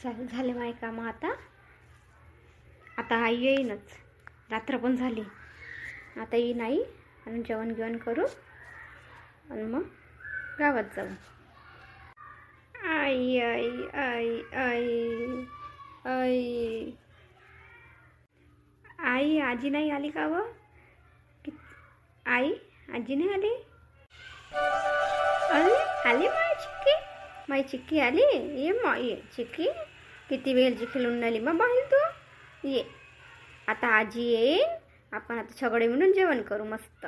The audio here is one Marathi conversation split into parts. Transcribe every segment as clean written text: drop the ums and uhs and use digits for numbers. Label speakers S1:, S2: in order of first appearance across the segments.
S1: झाले माय कामं आता. आता आई येईनच, रात्र पण झाली. आता येईन आई आणि जेवण करू आणि मग गावात जाऊ. आई आई आई आई आई आई आजी नाही आली का व? आई आजी नाही आली. अरे आली माय चिक्की आली. ये चिक्की, किती वेळची खेळून आली मग बाहेर तू. ये आता आजी येईन, आपण आता सगळे म्हणून जेवण करू मस्त.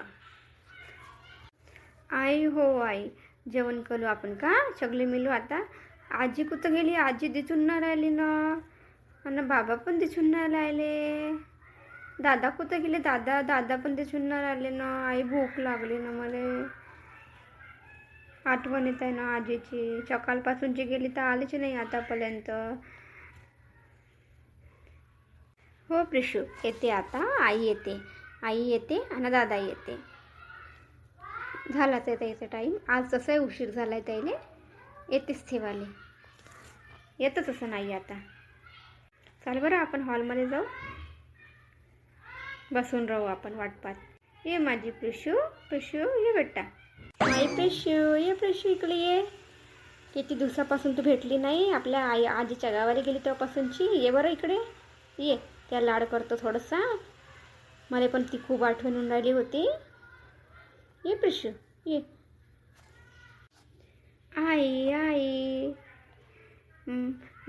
S1: आई हो आई, जेवण करू आपण का सगळे मिळू. आता आजी कुठं गेली? आजी दिसून नाही राहिली ना, आणि बाबा पण दिसून नाही राहिले. दादा कुठं गेले? दादा पण दिसून नाही राहिले ना. आई भूक लागली ना, मला आठवण येत आहे ना आजीची. सकाळपासूनची गेली तर आलीच नाही आतापर्यंत. हो प्रिशू येते आता, आई येते आणि दादा येते. झालाच आहे त्याचा टाईम. आज तसंही उशीर झाला आहे त्याला. येतेच ठेवाले, येतच असं नाही आता. चाल बरं आपण हॉलमध्ये जाऊ, बसून राहू आपण वाट पाहत. ये माझी प्रिशू ये बेटा. आई प्रिशू ये, प्रिशू इकडे ये. किती दिवसापासून तू भेटली नाही आपल्या आजीच्या गावाला गेली तेव्हापासूनची. ये बरं इकडे ये, त्या लाड करतो थोडंसा. मला पण ती खूप आठवण राहिली होती. ये प्रिशू ये. आई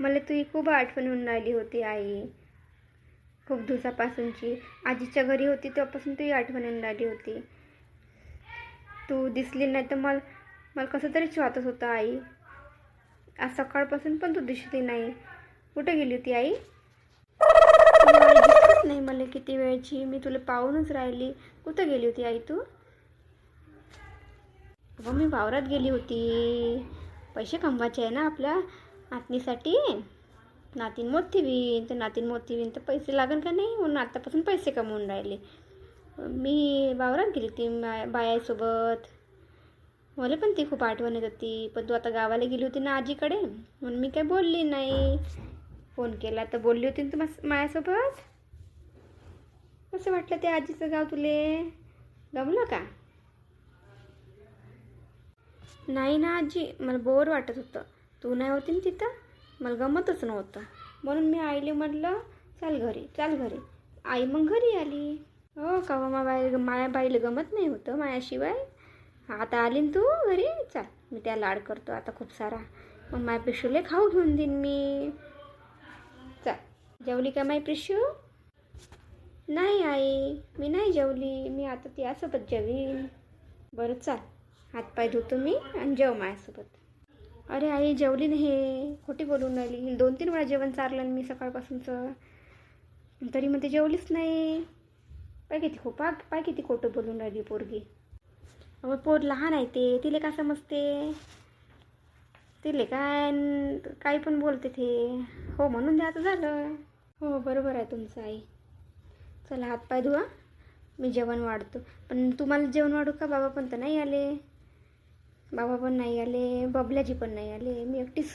S1: मला तुझी खूप आठवण राहिली होती आई, खूप दिवसापासूनची. आजीच्या घरी होती तेव्हापासून तुझी आठवण राहिली होती. तू दिसली नाही तर मला कसं तरीच वाटत होतं आई. आज सकाळपासून पण तू दिसली नाही. कुठे गेली होती आई? दिसलीच नाही मला किती वेळची. मी तुला पाहूनच राहिली. कुठं गेली होती आई तू? अगं मी वावरात गेली होती. पैसे कमवायचे आहे ना आपल्या नातनीसाठी. नातीन मोठी होईन तर पैसे लागेल का नाही, म्हणून आतापासून पैसे कमवून राहिले. मी वावरात गेली होती बायासोबत. मला पण ती खूप आठवण येत होती. पण तू आता गावाला गेली होती ना आजीकडे, म्हणून मी काही बोलली नाही. फोन केला तर बोलली होती ना तू माझ्यासोबत. कसं वाटलं ते आजीचं गाव तुले? गमलं का? नाही ना आजी, मला बोर वाटत होतं. तू नाही होती ना तिथं, मला गमतच नव्हतं. म्हणून मी आईले म्हटलं चाल घरी. आई मग घरी आली. हो का माया बाईला गमत नाही होतं मायाशिवाय. आता आली ना तू घरी, चाल मी त्या लाड करतो आता खूप सारा. मग माय पिशूले खाऊ घेऊन देईन मी. चाल, जेवली का माय पिशू? नाही आई मी नाही जेवली, मी आता त्यासोबत जेवीन. बरं चाल, हातपाय धुतो मी आणि जेव माझ्यासोबत. अरे आई जेवली नाही, खोटी बोलून राहिली. 2-3 वेळा जेवण चारलं मी सकाळपासूनचं, तरी मग ते जेवलीच नाही. पाय किती खोटं बोलून राहिली पोरगी. अगं पोर लहान आहे ते, तिला काय समजते? तिले काही पण बोलते ते. हो म्हणून द्यायचं झालं. हो बरोबर आहे तुमचं आई. चला हातपाय धुवा, मी जेवण वाढतो. पण तुम्हाला जेवण वाढू का? बाबा पण तर नाही आले. बबल्याजी पण नाही आले. मी एकटीच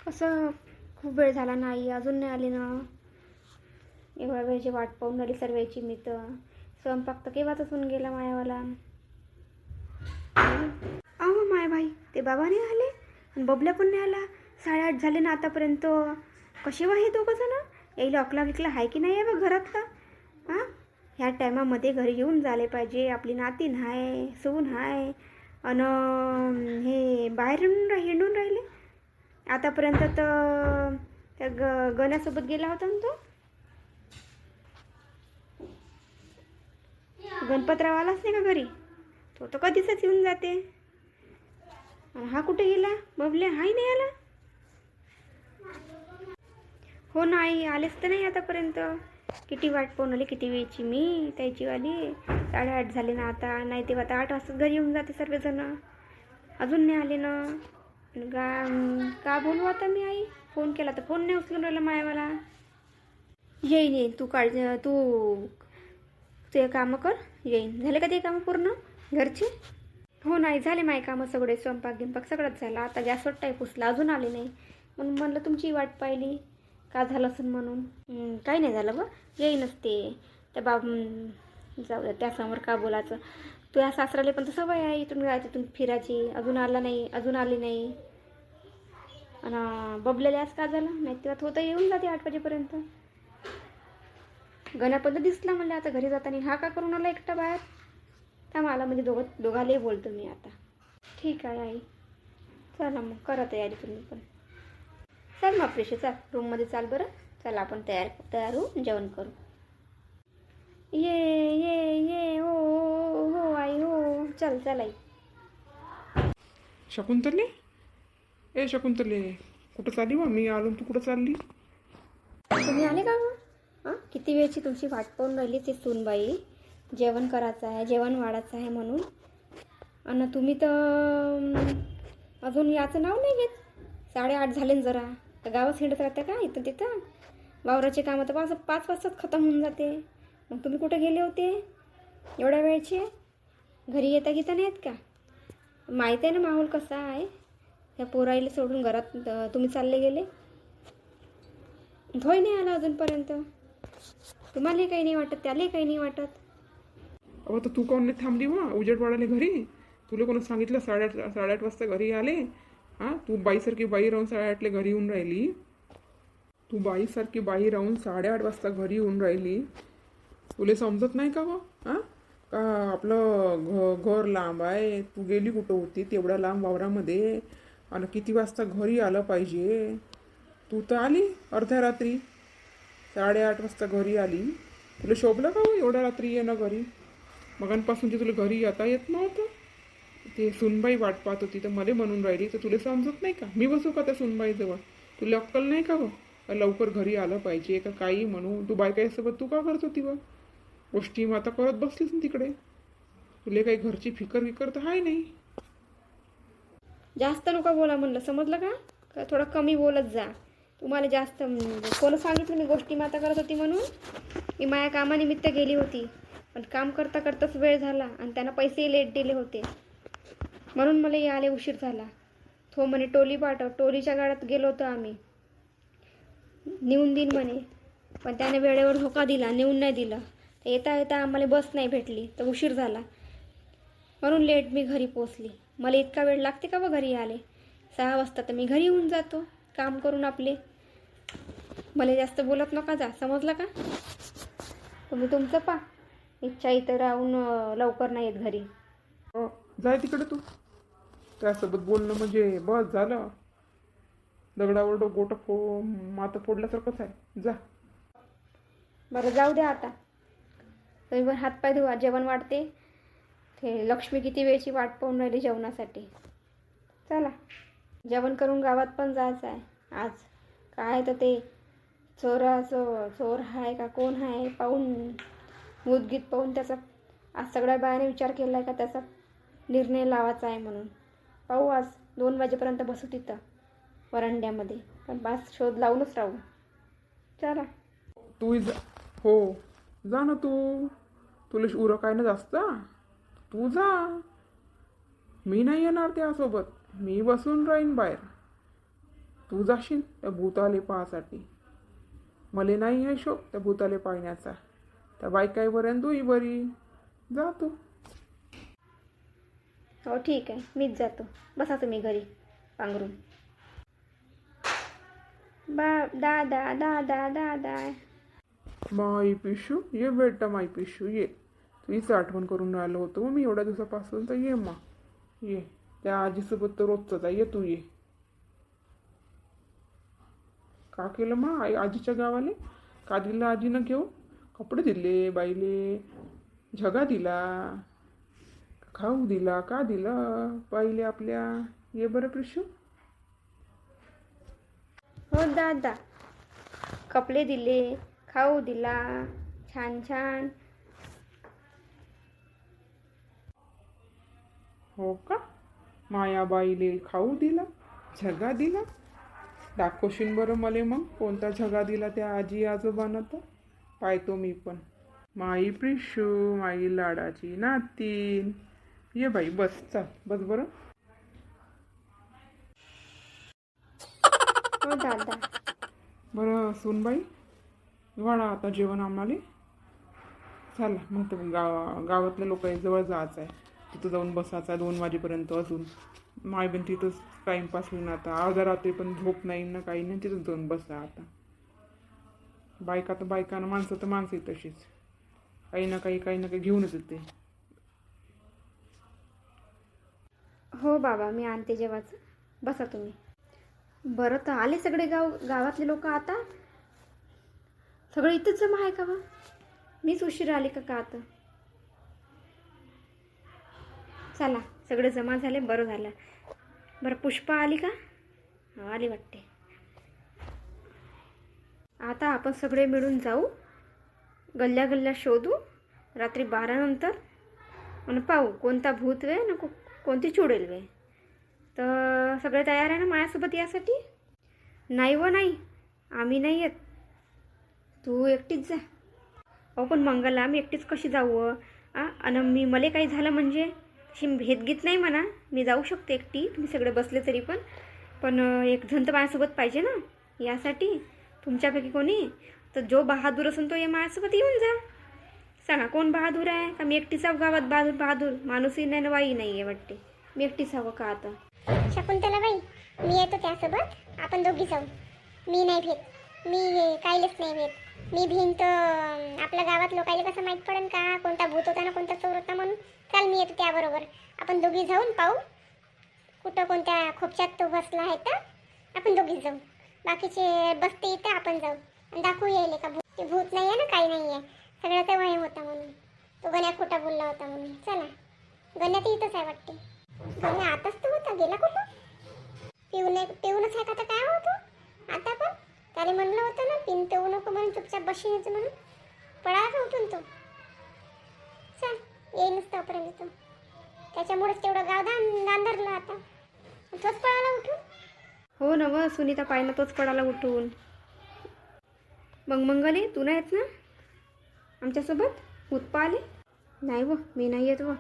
S1: कसं, खूप वेळ झाला नाही, अजून नाही आले ना. एवढ्या वेळची वाट पाहून आली सर्वांची मी तर. स्वयंपाक तर केव्हाच होऊन गेला मायावाला. माय बाई, ते बाबा नाही आले आणि बबल्या पण नाही आला. 8:30 झाले ना आतापर्यंत. कसे वा हे दोघं जण? यायला अकला विकला आहे की नाही आहे बघ घरातला. ह्या टायमामध्ये घरी येऊन झाले पाहिजे. आपली नातीन आहे, सून आहे, आणि हे बाहेर हिंडून राहिले. आतापर्यंत तर त्या गण्यासोबत गेला होता ना तो. गणपतराव आलाच नाही का घरी? तो तर कधीच येऊन जाते. हा कुठे गेला? बबल्या हाही नाही आला. हो नाही आलेच तर नाही आतापर्यंत. किती वाट पाहून आली, किती वेळची मी त्याची वाली. 8:30 झाले ना आता. नाही तेव्हा आता 8 वाजता घरी येऊन जाते सर्वजण. अजून नाही आले ना. का बोलू आता मी आई? फोन केला तर फोन नाही उचलून राहिला मायावाला. येईन तू ते कामं कर, येईन. झाले का ते कामं पूर्ण घरचे? हो नाही झाले माय कामं सगळे. स्वयंपाक सगळंच झालं. आता गॅसवर टाई पुसला, अजून आले नाही. म्हणून म्हणलं तुमची वाट पाहिली का झालं असेल म्हणून. काही नाही झालं बा, येईनच ते. त्या जाऊ द्या, त्यासमोर का बोलायचं. तुझ्या सासऱ्याला पण तर सवय आहे इथून जायचं, तिथून फिरायची. अजून आला नाही, अजून आली नाही. आणि बबलेल्या आज का झालं नाही, तेव्हा होतं येऊन जाते 8 वाजेपर्यंत. गण्यापर्यंत दिसला म्हणलं आता घरी जाताना. हा का करून आला एकटा बाहेर. त्या मला म्हणजे दोघालाही बोलतो मी आता. ठीक आहे आई, चला मग करा तयारी तुम्ही पण. चल मग प्रेशे, चाल रूममध्ये चाल बरं. चला आपण तयार होऊ, जेवण करू. ये ये ये, हो हो आई हो. चल चल आई.
S2: शकुंतले, ए शकुंतले, कुठं चालली वा? मी आलो, तू कुठं चालली?
S1: तुम्ही आले का मग? हां, किती वेळची तुमची वाट पाहून राहिली ती सूनबाई. जेवण करायचं आहे, जेवण वाढायचं आहे म्हणून. आणि तुम्ही तर अजून याचं नाव नाही घेत. 8:30 झाले ना जरा. तर गावात हिंडत राहते का इथं तिथं? वावराचे कामं तर 5 वाजताच खतम होऊन जाते. मग तुम्ही कुठे गेले होते एवढ्या वेळचे? घरी येता घेता नाहीत का? माहीत आहे ना माहोल कसा आहे. ह्या पोराईला सोडून घरात तुम्ही चालले गेले. धोय नाही आला अजूनपर्यंत. तुम्हालाही काही नाही वाटत, त्यालाही काही नाही वाटत.
S2: अहो तर तू कोण नाही थांबली वा उजेडवाडाले घरी? तुला कोणी सांगितलं 8:30 वाजता घरी आले? हां, तू बाईसारखी बाई राहून 8:30ला घरी येऊन राहिली. तू बाईसारखी बाई राहून 8:30 वाजता घरी येऊन राहिली. तुला समजत नाही का व? हां, का आपलं घर लांब आहे. तू गेली कुठं होती तेवढ्या लांब वावरामध्ये? आणि किती वाजता घरी आलं पाहिजे? तू तर आली अर्ध्या रात्री. 8:30 वाजता घरी आली. तुला शोभलं का हो एवढ्या रात्री येणं घरी? मगांपासून तुला घरी येता येत नव्हतं. ते सुनबाई वाट पाहत होती तर मला म्हणून राहिली. तर तुला समजत नाही का? मी बसू का त्या सुनबाईजवळ? तुला अक्कल नाही का व? लवकर घरी आलं पाहिजे का काही म्हणून? तू बायकाईसोबत तू का करत होती व? गोष्टी मग आता करत बसलीस ना तिकडे. तुला काही घरची फिकर तर आहे नाही.
S1: जास्त नका बोला म्हणलं, समजलं का? थोडं कमी बोलत जा. तुम्हाला जास्त कोण सांगितलं मी गोष्टी माता करत होती म्हणून? मी माझ्या कामानिमित्त गेली होती, पण काम करता करताच वेळ झाला आणि त्यांना पैसेही लेट दिले होते म्हणून मला यायला उशीर झाला. तो म्हणे टोली पाठव. टोलीच्या गाड्यात गेलो होतो आम्ही. नेऊन देईन म्हणे, पण त्याने वेळेवर धोका दिला, नेऊन नाही दिलं. तर येता येता आम्हाला बस नाही भेटली तर उशीर झाला म्हणून लेट मी घरी पोचली. मला इतका वेळ लागते का व घरी आले? 6 वाजता तर मी घरी येऊन जातो काम करून आपले. मला जास्त बोलत नका जा, समजलं का? तुम्ही तुमचं पा. इच्छा इथं राहून लवकर नाही येत घरी.
S2: हो, जाय तिकडे तू. त्यासोबत बोलणं म्हणजे बस झालं. दगडावर गोटं मातं फोडल्यासारखंच आहे. जा.
S1: बरं जाऊ द्या आता. तुम्ही पण हातपाय धुवा, जेवण वाढते. ते लक्ष्मी किती वेळची वाट पाहून राहिली जेवणासाठी. चला जेवण करून गावात पण जायचं आहे आज. काय तर ते चोर आहे का कोण आहे पाहून, मुदगीत पाहून त्याचा आज सगळ्या बायाने विचार केला आहे का त्याचा निर्णय लावायचा आहे म्हणून. पाहू आज 2 वाजेपर्यंत बसू तिथं वरांड्यामध्ये. पण बस शोध लावूनच राहू. चला.
S2: तू जा. हो जा ना तू. तुला उरं काय ना जास्त. तू जा. मी नाही येणार त्यासोबत. मी बसून राहीन बाहेर. तू जाशील त्या भूताले पाहासाठी. मला नाही आहे शोक त्या भूताले पाहण्याचा. त्या बायकाईपर्यंत तूही बरी. जा तू.
S1: हो ठीक आहे, मीच जातो. बसा तुम्ही घरी पांघरून. दादा दादा दादा.
S2: माई पिशू ये बेटा, माई पिशू ये. तुझीच आठवण करून राहिलो होतो मी एवढ्या दिवसापासून. तर ये मा, ये. त्या आजीसोबत तर रोजच आहे. ये तू ये. का केलं मा आजीच्या गावाले? का दिलं आजीनं घेऊ? कपडे दिले बाईले, झगा दिला, खाऊ दिला, का दिलं बाईले आपल्या? ये बरं पिशू.
S1: हो दादा, कपडे दिले, खाऊ दिला, छान छान.
S2: हो का? मायाबाईले खाऊ दिला, झगा दिला. दाखवशील बरं मला मग कोणता झगा दिला त्या आजी आजोबांना? तर पाहतो मी पण. माई प्रिशू, माई लाडाची नातीन. ये बाई बस, चल बस बरं.
S1: हो दादा.
S2: बरं सूनबाई, वाढा आता जेवण आम्हाला. चला मग तर गावातल्या लोकांजवळ जायचं आहे, तिथं जाऊन बसायचं आहे 2 वाजेपर्यंत. अजून मायबीन तिथंच टाईमपास होईन आता. अर्ध्या रात्री पण झोप नाही ना काही नाही, तिथं जाऊन बसा आता. बायका तर बायकानं, माणसं तर माणसंही तशीच, काही ना काही घेऊनच येते.
S1: हो बाबा, मी आणते जेवायचं. बसा तुम्ही. बरं, तर आले सगळे गावातले लोक आता? सगळे इथंच जमा आहे का बा? मीच उशीर आले का आता? चला, सगळे जमा झाले, बरं झालं. बरं, पुष्पा आली का? आली वाटते. आता आपण सगळे मिळून जाऊ, गल्ल्या गल्ल्या शोधू रात्री 12 नंतर, आणि पाहू कोणता भूत वे ना कोणती चुडेल वे. तर सगळे तयार आहे ना माझ्यासोबत यासाठी? नाही व नाही, आम्ही नाही येत. तू एकटीच जा. अहो पण मंगला, मी एकटीच कशी जाऊ? आणि मला काही झालं म्हणजे अशी भेदगीत नाही म्हणा, मी जाऊ शकते एकटी, तुम्ही सगळे बसले तरी पण एक जण तर माझ्यासोबत पाहिजे ना यासाठी. तुमच्यापैकी कोणी तर जो बहादूर असेल तो या माझ्यासोबत येऊन जा. सांगा कोण बहादूर आहे? का मी एकटीच आहो गावात बहादूर? माणूसही नाही ना बाई नाही आहे वाटते. मी एकटीच हवं का आता?
S3: शकुंतलाबाई, मी येतो त्यासोबत, आपण दोघी जाऊ. मी नाही भेट, मी काहीच नाही भेट. मी भिन तर आपल्या गावात लोकांना कसं माहीत पडेल का कोणता भूत होता ना कोणता चोर होता म्हणून. चाल, मी येतो त्याबरोबर. आपण दोघी जाऊन पाहू कुठं कोणत्या खोपच्यात तो बसला आहे तर आपण दोघीच जाऊ. बाकीचे बसते इथं, आपण जाऊ आणि दाखवू यायले का भूत. ते भूत नाही आहे ना, काही नाही आहे, सगळ्याचा वय होता म्हणून. तो गण्या खोटा बोलला होता म्हणून. चला, गण्या तर इथंच आहे वाटते. गण्या आताच तो होता, गेला कुठं? पिऊनच आहे का तर काय होतो आता? पण त्याला म्हणलं होतं ना पिन पिऊ नको म्हणून, चुपचाप बशीन म्हणून. पळाला उठून तो. चल, येईनच तोपर्यंत तो. त्याच्यामुळेच तेवढं गाव दांदरलं आता. तोच पळाला उठून.
S1: हो ना व सुनीता, पाहिलं तोच पडाला उठून. मग मंगली, तू नाही येत ना आमच्यासोबत? भूत पाहिले? नाही व, मी नाही येत व.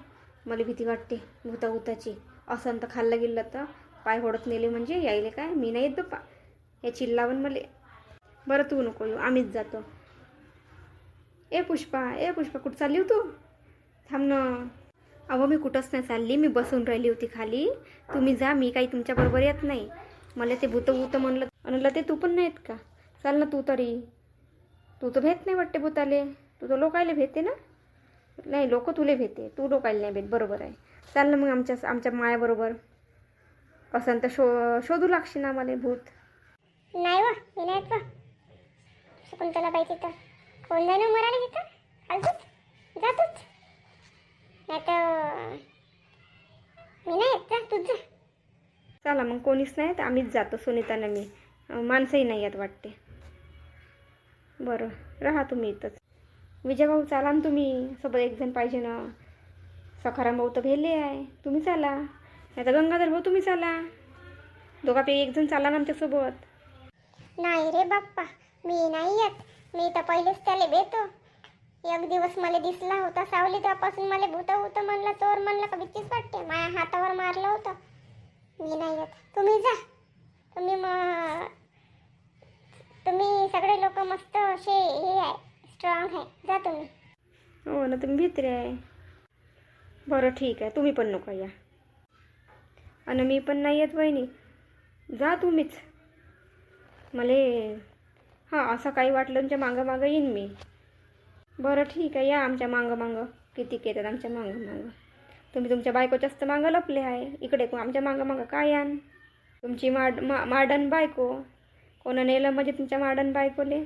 S1: मला भीती वाटते भूताची. असं तर खाल्लं गेलं तर पाय होडत नेले म्हणजे यायले काय? मी नाही येत बाप्पा, या चिल्लावन मले. बरं तू नको येऊ, आम्हीच जातो. ए पुष्पा कुठं चालली हो तू? थांब ना. अहो मी कुठंच नाही चालली, मी बसून राहिली होती खाली. तुम्ही जा, मी काही तुमच्याबरोबर येत नाही. मला ते भूत म्हणलं म्हणलं ते तू पण नाही येत का? चाल ना तू तरी. तू तर भेट नाही वाटते भूताले, तू तर लोकायले भेटते ना? नाही, लोक तुले भेटते, तू लोकायला नाही भेट. बरोबर आहे. चाल ना मग आमच्या मायाबरोबर. असं तर शोधू लागशील ना मला भूत.
S3: नाही वा, मी नाही येत वा. शकुंतलाबाई तिथं कोण जाणं मराठी तिथं फालतूच जातोच. नाही तर मी नाही येत, जा तूच जा.
S1: चला मग, कोणीच नाही तर आम्हीच जातो, सुनीतानं मी. माणसंही नाही येत वाटते. बरं, राहा तुम्ही इथंच. विजयभाऊ चाला ना तुम्ही सोबत, एकजण पाहिजे ना. सखाराम भाऊ तर भेले आहे, तुम्ही चाला. नाही तर गंगाधर भाऊ तुम्ही चाला. दोघापैकी एकजण चाला ना आमच्यासोबत.
S3: नाही रे बाप्पा, मी नाही येत. मी तर पहिलेच त्याला भेटतो. एक दिवस मला दिसला होता सावली, त्यापासून मला भूत म्हणलं, चोर म्हणलं का भीतीच वाटते. माझ्या हातावर मारलं होतं. मी नाही येत, तुम्ही जा. तुम्ही सगळे लोक मस्त असे हे आहे, स्ट्रॉंग आहे, जा तुम्ही.
S1: हो ना, तुम्ही भित्रे आहे. बरं ठीक आहे, तुम्ही पण नको या. आणि मी पण नाही येत वहिनी, जा तुम्हीच. मला असं काही वाटलं तुमच्या मागं येईन मी. बरं ठीक आहे, या आमच्या मागं. किती येतात आमच्या मागं. तुम्ही तुमच्या बायकोच्याच तर मागं लपले आहे. इकडे आमच्या मागं काय यान? तुमची माडन बायको कोणा नेलं म्हणजे तुमच्या माडन बायकोले?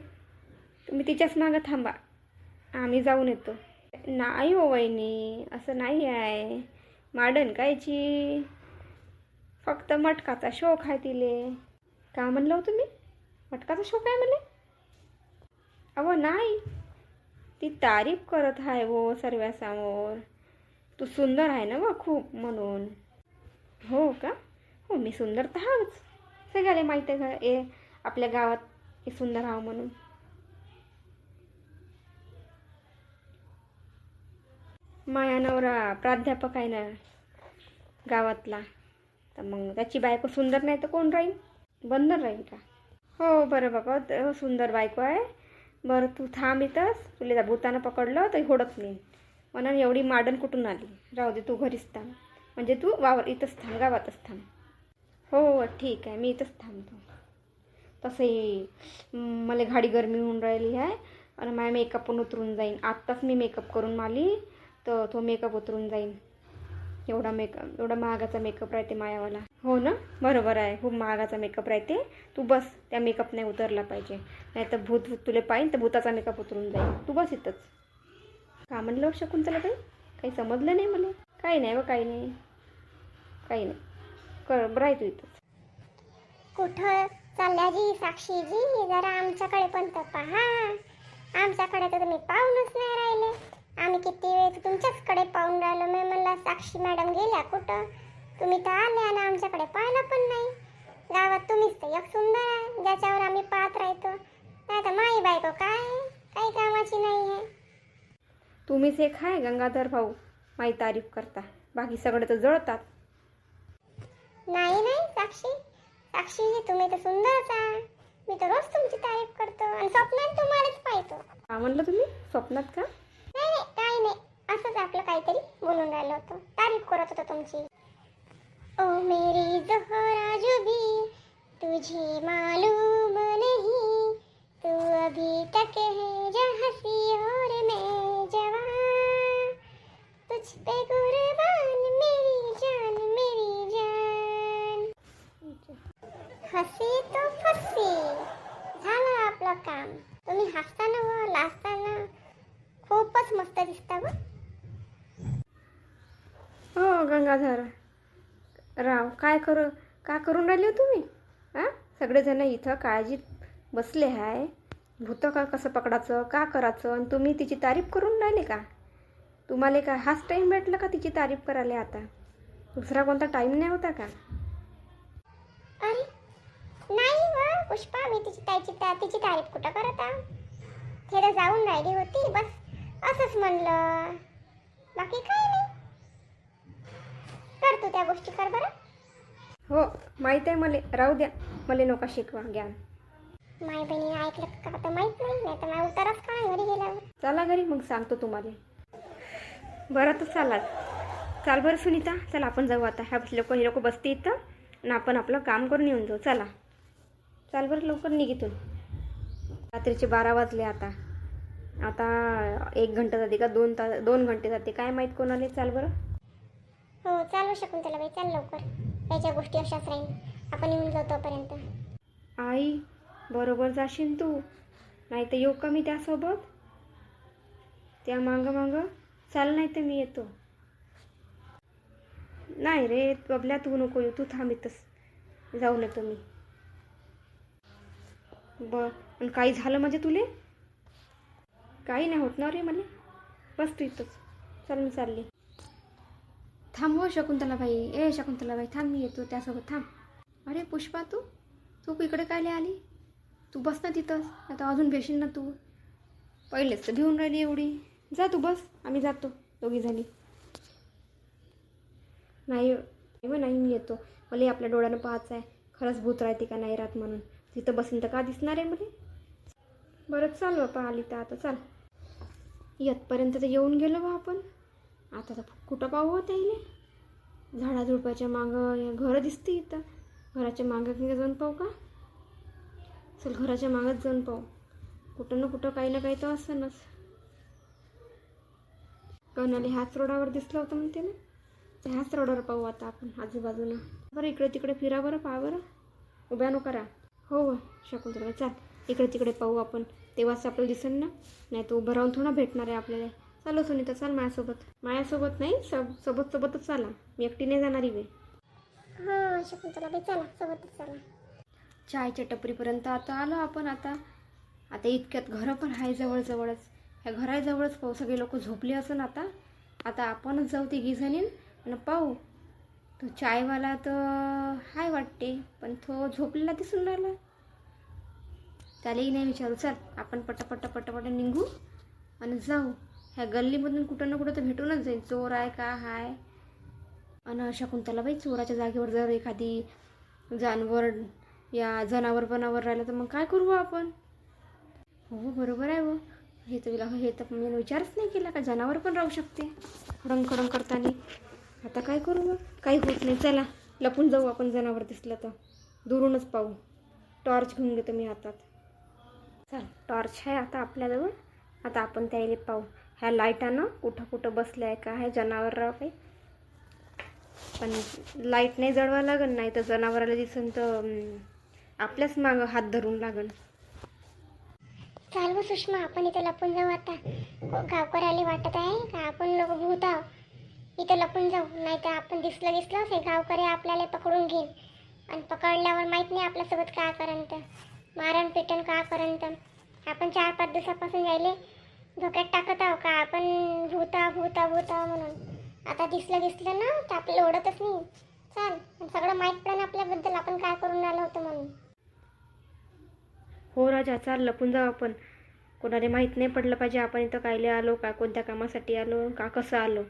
S1: तुम्ही तिच्याच मागं थांबा, आम्ही जाऊन येतो. नाही हो वहिनी, असं नाही आहे. माडन कायची, फक्त मटकाचा शोक आहे तिले. का म्हणलं हो तुम्ही? मटकाचा शोक आहे मला? अहो नाही, ती तारीफ करत आहे हो सर्वांसमोर. तू सुंदर आहे ना व खूप म्हणून. हो का? हो, मी सुंदर तर हाच. सगळ्याला माहीत आहे का आपल्या गावात हे सुंदर हाव म्हणून. माया नवरा प्राध्यापक आहे ना गावातला, तर मग त्याची बायको सुंदर नाही तर कोण राहील? बंदर राहील का? हो बरं बाबा, सुंदर बायको आहे. बरं तू थांब इथंच, तुला भूतानं पकडलं तर होडत नाही म्हणून एवढी माडण कुठून आली. राहू दे, तू घरीच थांब. म्हणजे तू वावर इथंच थांब, गावातच थांब. हो ठीक आहे, मी इथंच थांबतो. तसंही मला घाडी गरमी होऊन राहिली आहे आणि माझा मेकअप पण उतरून जाईन. आत्ताच मी मेकअप करून आली तर तो मेकअप उतरून जाईन. एवढा महागाचा मेकअप राहते मायावाला. हो ना, बरोबर आहे, खूप महागाचा मेकअप राहते. तू बस, त्या मेकअप नाही उतरला पाहिजे, नाही तर भूत तुला पाहिजे तर भूताचा मेकअप उतरून जाईल. तू बस इथंच. का म्हणलं शकुंतला बाई, काही समजलं नाही मला. काही नाही काही नाही, काही नाही. कर बरं आहे तू इथंच.
S3: कुठं चालल्या जी साक्षीजी, जरा आमच्याकडे पण तर पहा. आमच्याकडे तर तुम्ही पाहूनच नाही राहिले. आम्ही किती वेळ तुमच्याचकडे पाहून राहिलो. मी म्हणलं साक्षी मॅडम गेल्या कुठं, तुम्ही तर आले आणि आमच्याकडे पाहिलं पण नाही. गावात तुम्हीच तर एक सुंदर आहे ज्याच्यावर आम्ही पाहत राहतो. नाही तर माई बायको काय काही कामाची नाही आहे.
S1: तुम्हीच एक आहे गंगाधर भाऊ माझी तारीफ करता, बाकी सगळे तर जळतात.
S3: नाही नाही साक्षीजी तुम्ही तर सुंदरच आहे. मी तर रोज तुमची तारीफ करतो आणि स्वप्नात तुम्हालाच पाहतो.
S1: का म्हणलं तुम्ही, स्वप्नात का?
S3: नाही नाही काही नाही, असंच आपलं काहीतरी बोलून राहिलो होतो, तारीफ करत होतो तुमची. ओ मेरी ज़हरा जुबी तुझे मालूम नहीं, तू अभी तक है जो हंसी और मैं जवान, तुझ पे कुर्बान मेरी जान. हसी तो फसी, झालं आपलं काम. तुम्ही हसताना व लाजताना खूपच मस्त दिसता व.
S1: हो गंगाधर राव, का करून राहिले हो तुम्ही? हां, सगळेजण इथं काळजीत बसले आहे. भूतं का कसं पकडायचं, का करायचं, आणि तुम्ही तिची तारीफ करून राहिले का? तुम्हाला का हाच टाईम भेटला का तिची तारीफ करायला? आता दुसरा कोणता टाईम नाही होता का?
S3: अरे नाही व पुष्पा, मी तिची तारीफ कुठं करत आहे. ते तर जाऊन राहिली होती, बस असंच म्हणलं, बाकी काय नाही. कर तू त्या गोष्टी, कर बरं.
S1: हो माहीत आहे मला, राहू द्या, मला नका शिकवा ज्ञान.
S3: माय बहिणी ऐकलं का तर माहीत नाही तर माझा उतारच काय घरी गेल्यावर.
S1: चला घरी, मग सांगतो तुम्हाला. बरं तर चाल बरं सुनीता, चला आपण जाऊ आता. ह्या लोक बसते इथं आणि आपण आपलं काम करून येऊन जाऊ. चाल बरं लवकर निघितून. रात्रीचे 12 वाजले आता 1 घंटा जाते का 2 घंटे जाते काय माहीत कोणाला. चाल बरं.
S3: हो चालू शकून त्याला बाई, चाल लवकर. त्याच्या गोष्टी अशाच राहील, आपण येऊन जाऊ तोपर्यंत.
S1: आई बरोबर जाशील तू, नाही तर येऊ का मी त्यासोबत? त्या मागं चाल, नाही तर मी येतो. नाही रे बबल्या, तू नको येऊ, तू थांब इथंच, जाऊ नये तुम्ही. आणि काही झालं म्हणजे तुले? काही नाही होत ना रे मला, बस तू इथंच. चल मी चालली. थांब हो शकुंतलाबाई, शकुंतलाबाई थांब, मी येतो त्यासोबत, थांब. अरे पुष्पा, तू इकडे काय आली? तू बस ना तिथंच, आता अजून भेशील ना तू. पहिलेच तर भिवून राहिली एवढी. जा तू बस, आम्ही जातो दोघीजणी. नाही मी येतो, मला आपल्या डोळ्यानं पाहायचं आहे खरंच भूत राहते का नाही राहत म्हणून. तिथं बसून तर का दिसणार आहे मला. बरं चाल बापा, आली तर आता चाल. येतपर्यंत तर येऊन गेलो बा आपण. आता तर कुठं पाहू होत येईल. झाडाझुडपाच्या मागं घरं दिसते इथं, घराच्या मागं जाऊन पाहू का? चल घराच्या मागंच जाऊन पाहू, कुठं ना कुठं काही ना काही तर असनच. कोणाला ह्याच रोडावर दिसलं होतं म्हणते ना, ह्याच रोडावर पाहू आता आपण आजूबाजूला. बरं इकडे तिकडे फिरा बरं, पहा बरं, उभ्या नो करा. हो शकुंतला चाल, इकडे तिकडे पाहू आपण, तेव्हाच आपल्याला दिसेल ना, नाही तर उभं राहून थोडा भेटणार आहे आपल्याला. चालो सुनीता, चाल माझ्यासोबत नाही, सोबतच चाला, मी एकटी नाही जाणारी वे.
S3: हो शकुंतला बाई, चला सोबतच चला.
S1: चायच्या टपरीपर्यंत आता आलो आपण. आता इतक्यात घरं पण आहे जवळच. ह्या घराजवळच पाहू, सगळे लोक झोपले असन आता आपणच जाऊ तिघीजणी आणि पाहू. तो चायवाला तर हाय वाटते, पण तो झोपलेला दिसून राहिला. त्यालाही नाही विचारू. चल आपण पटापट निघू आणि जाऊ. ह्या गल्लीमधून कुठं ना कुठं तर भेटूनच जाईल, चोर आहे का हाय. आणि शकुंतला बाई, चोराच्या जागेवर जर एखादी जानवर या जनावर बनावर राहिलं तर मग काय करू आपण? हो बरोबर आहे हो. हे तर मी विचारच नाही केला का जनावर पण राहू शकते खडंग खडंग करताना. आता काय करू मग? काही होत नाही. चला लपून जाऊ आपण, जनावर दिसलं तर दुरूनच पाहू. टॉर्च घेऊन घेतो मी हातात. चल टॉर्च आहे आता आपल्याजवळ. आता आपण त्याला पाहू. ह्या लाईटानं कुठं कुठं बसलं आहे का आहे जनावर राव काही. पण लाईट नाही जळवा लागन, नाही तर जनावराला दिसन तर आपल्याच मागं हात धरून लागन.
S3: चाल व सुषमा, आपण इथं लपून जाऊ आता. गावकऱ्याला वाटत आहे का आपण लोक भूत आहो. इथं लपून जाऊ, नाही तर आपण दिसलं हे गावकरी आपल्याला पकडून घेईल. आणि पकडल्यावर माहीत नाही आपल्यासोबत काय करण तर, मारण पेटन का करण तर. आपण 4-5 दिवसापासून जायले धोक्यात टाकत आहो का आपण भूता भूता भूता म्हणून. आता दिसलं ना तर आपल्याला ओढतच नाही. चाल, सगळं माहीत पडेल आपल्याबद्दल आपण काय करून आलो होतो म्हणून.
S1: हो राजा, चाल लपून जाऊ आपण. कोणाला माहीत नाही पडलं पाहिजे आपण इथं कायले आलो, का कोणत्या कामासाठी आलो, का कसं आलो.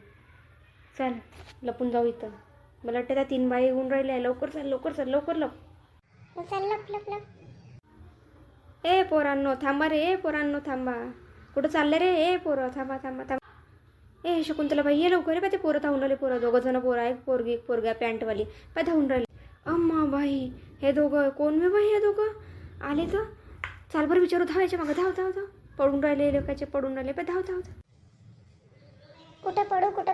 S1: चाल लपून जाऊ इथं. मला वाटतं त्या 3 बाई येऊन राहिल्या. लवकर चाल लवकर चाल लवकर लप.
S3: चल लप लप लप.
S1: ए पोरांनो थांबा रे, ए पोरांनो थांबा. कुठं चालले रे? ए पोरं थांबा थांबा थांबा. ए शकुंतला बाई ये लवकर रे. पाय ते पोरं धावून राहिले. पोरं 2 जण पोरं आहे. पोरगी एक पोरगा पॅन्टवाली पाय धावून राहिले. अम्मा बाई, हे दोघं कोण मे बाई? हे दोघं आले तर चाल बरं विचारू. धावायच्या मागं धाव धाव धाव. पडून राहिले लोकांचे, पडून राहिले. पाय धाव धाव धाव.
S3: कुठं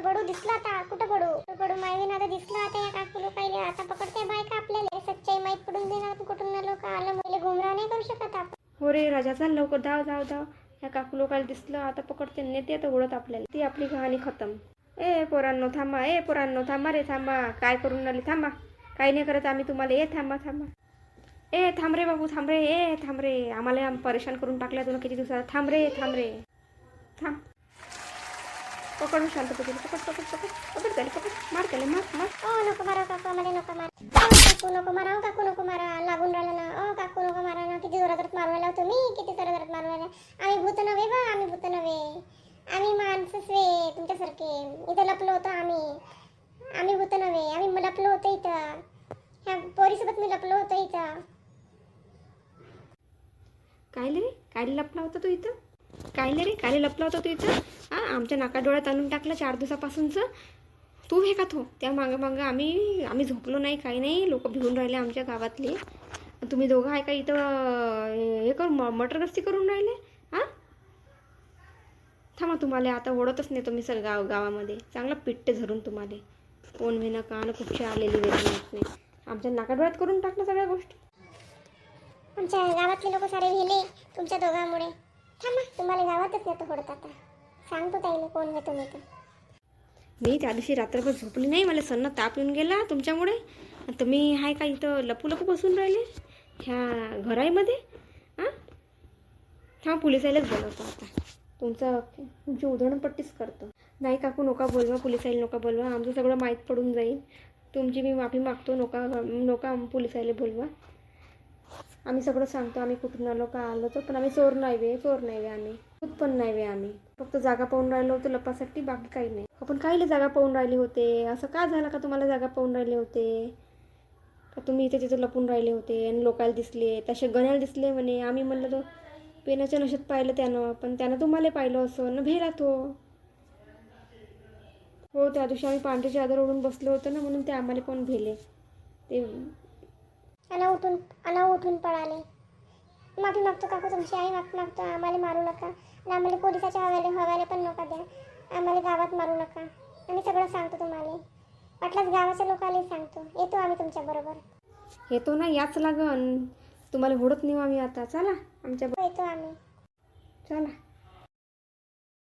S3: पडू दिसलं आता. कुठं पडू माहिती आता दिसलं आता. या काकू लोकायले आता पकडते बायका आपल्याला. सच्चाई माहीत पडून देणार कुठून ना लोक आलं मुले गुमराह नाही करू शकत आपण.
S1: हो रे राजा, चाल लवकर धाव धाव धाव. ह्या काकू लोकांना दिसलं आता पकडते, नेते आता उडत आपल्याला. ती आपली कहाणी खतम. ए पोरांनो थांबा, ए पोरांनो थांबा रे थांबा. काय करून राहिले? थांबा, काही नाही करत आम्ही तुम्हाला. ए थांबा थांबा. ए थांब रे बाबू, थांब रे. ए थांब रे, आम्हाला परेशान करून टाकल्या तुला किती दिवसात. थांब रे थांब रे थांब. पकड शांतपणे. पकड पकड पकड पकड त्याला, पकड. मार त्याला, मार मार.
S3: ओ नको मारा काकू, आम्हाला नको मारा. काकू नको मारा. काकू नको मारा. लागून राहिलं ना. ओ काकू नको मारा ना. किती जोरात मारून राहिला तुम्ही. किती जोरात मारून राहिला. आम्ही भूत नव्हे बा, आम्ही भूत नव्हे. आम्ही माणसंच वे तुमच्यासारखे. इथं लपलो होतो आम्ही. आम्ही भूत नव्हे. आम्ही लपलो होतो इथं. ह्या पोरीसोबत मी लपलो होतो इथं.
S1: कायले रे? कायले लपला होता तू इथं? कायले रे? कायले लपला होता तू इथं? हां, आमच्या नाका डोळ्यात आणून टाकलं 4 दिवसापासूनचं. तू हे का तो? त्या मागं आम्ही झोपलो नाही, काही नाही. लोक भिवून राहिले आमच्या गावातले. तुम्ही दोघं आहे का इथं हे करून मटर गस्ती करून राहिले? हां थांबा, तुम्हाला आता ओढतच नाही तुम्ही सर गावामध्ये. चांगलं पिट्टे धरून तुम्हाला. कोण मेना कान कुठची आलेली वेळ माहीत नाही. आमच्या नाका डोळ्यात करून टाकलं सगळ्या गोष्टी.
S3: आमच्या गावातले लोक सारे भेले तुमच्या दोघांमुळे. थांबा, तुम्हाला गावातच नेतो फोडत आता. सांगतो ताईने कोण आहे तुम्ही तर.
S1: मी त्या दिवशी रात्रभर झोपली नाही. मला सन्न ताप येऊन गेला तुमच्यामुळे. तुम्ही आहे का इथं लपू बसून राहिले ह्या घराईमध्ये? हां थांब, पोलीस आईलाच बोलवतो आता. तुमची उधळणपट्टीच करतो. नाही काकू नका बोलवा, पोलीस आईला नका बोलवा. आमचं सगळं माहीत पडून जाईल. तुमची मी माफी मागतो. नका पोलीस आईला बोलवा. आम्ही सगळं सांगतो. आम्ही कुठून आलो, का आलो तर. पण आम्ही चोर नाही वे आम्ही. खुद पण नाही वे आम्ही. फक्त जागा पाहून राहिलो होतो लपासाठी, बाकी काही नाही. आपण काहीले जागा पाहून राहिले होते? असं का झालं का तुम्हाला जागा पाहून राहिले होते? का तुम्ही इथे तिथं लपून राहिले होते आणि लोकायला दिसले, तसे गण्याला दिसले म्हणे. आम्ही म्हणलं तो पेनाच्या नशेत पाहिलं त्यानं, पण त्यानं तुम्हाला पाहिलं असं न भेला तो. हो त्या दिवशी आम्ही पांढरी चादर ओढून बसलो होतो ना, म्हणून ते आम्हाला पण भेले. ते
S3: उठून पळाले. माफी मागतो काकू, तुमची आई माफी मागतो. आम्हाला मारू नका आणि आम्हाला पोलिसाच्या हवाले पण नका द्या. आम्हाला गावात मारू नका. आम्ही सगळं सांगतो तुम्हाला. वाटल्यास गावाच्या लोकांनाही सांगतो. येतो आम्ही तुमच्याबरोबर.
S1: येतो ना, याच लागन. तुम्हाला ओढत नेऊ आम्ही आता. चला आमच्या
S3: येतो आम्ही.
S1: चला.